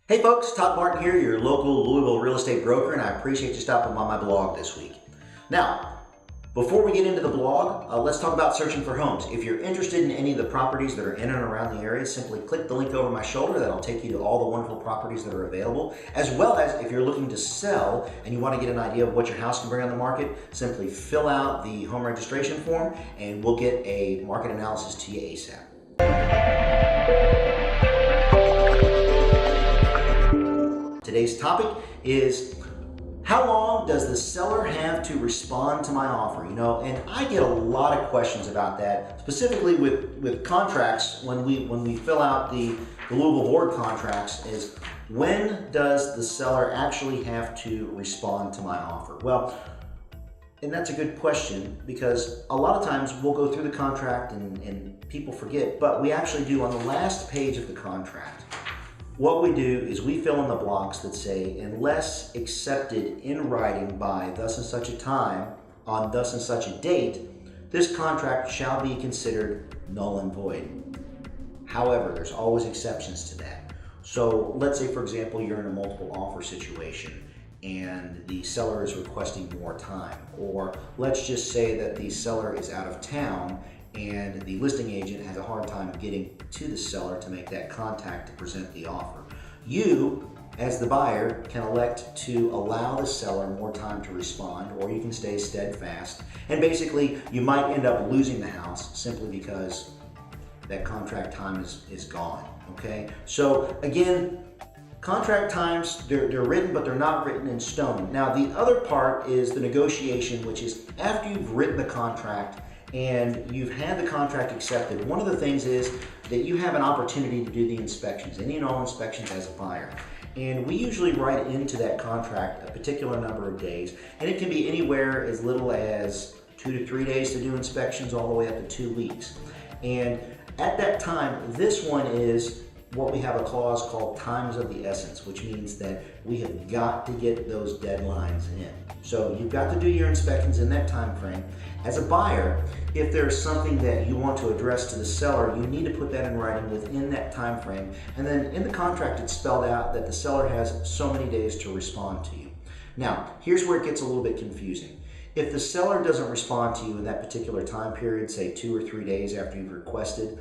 Hey folks, Todd Martin here, your local Louisville real estate broker, and I appreciate you stopping by my blog this week. Now, before we get into the blog, let's talk about searching for homes. If you're interested in any of the properties that are in and around the area, simply click the link over my shoulder. That'll take you to all the wonderful properties that are available, as well as if you're looking to sell and you want to get an idea of what your house can bring on the market, simply fill out the home registration form and we'll get a market analysis to you ASAP. Today's topic is, how long does the seller have to respond to my offer? And I get a lot of questions about that, specifically with contracts. When we fill out the Louisville board contracts, is when does the seller actually have to respond to my offer? Well, and that's a good question, because a lot of times we'll go through the contract and people forget, but we actually do on the last page of the contract. What we do is we fill in the blocks that say, unless accepted in writing by thus and such a time, on thus and such a date, this contract shall be considered null and void. However, there's always exceptions to that. So let's say, for example, you're in a multiple offer situation and the seller is requesting more time. Or let's just say that the seller is out of town and the listing agent has a hard time getting to the seller to make that contact to present the offer. You, as the buyer, can elect to allow the seller more time to respond, or you can stay steadfast. And basically, you might end up losing the house simply because that contract time is gone, okay? So again, contract times, they're written, but they're not written in stone. Now, the other part is the negotiation, which is after you've written the contract and you've had the contract accepted, one of the things is that you have an opportunity to do the inspections, any and all inspections as a buyer. And we usually write into that contract a particular number of days, and it can be anywhere as little as 2 to 3 days to do inspections, all the way up to 2 weeks. And at that time, this one is what we have a clause called times of the essence, which means that we have got to get those deadlines in. So you've got to do your inspections in that time frame. As a buyer, if there's something that you want to address to the seller, you need to put that in writing within that time frame. And then in the contract, it's spelled out that the seller has so many days to respond to you. Now, here's where it gets a little bit confusing. If the seller doesn't respond to you in that particular time period, say 2 or 3 days after you've requested,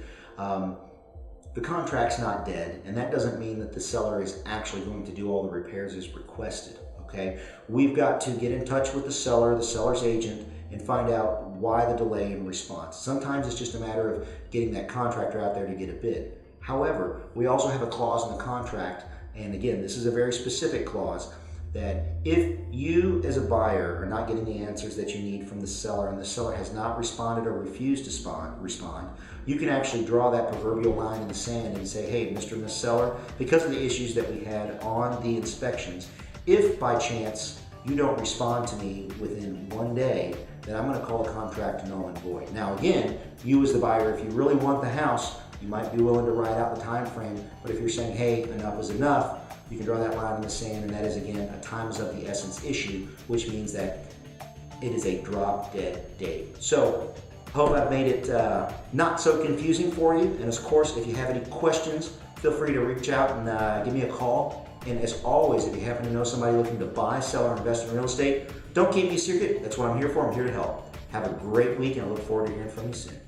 the contract's not dead, and that doesn't mean that the seller is actually going to do all the repairs as requested, okay? We've got to get in touch with the seller's agent, and find out why the delay in response. Sometimes it's just a matter of getting that contractor out there to get a bid. However, we also have a clause in the contract, and again, this is a very specific clause, that if you as a buyer are not getting the answers that you need from the seller, and the seller has not responded or refused to respond, you can actually draw that proverbial line in the sand and say, hey, Mr. and Ms. Seller, because of the issues that we had on the inspections, if by chance you don't respond to me within 1 day, then I'm going to call the contract null and void. Now again, you as the buyer, if you really want the house, you might be willing to write out the time frame, but if you're saying, hey, enough is enough, you can draw that line in the sand, and that is, again, a times of the essence issue, which means that it is a drop-dead date. So, hope I've made it not so confusing for you, and of course, if you have any questions, feel free to reach out and give me a call. And as always, if you happen to know somebody looking to buy, sell, or invest in real estate, don't keep me secret. That's what I'm here for. I'm here to help. Have a great week, and I look forward to hearing from you soon.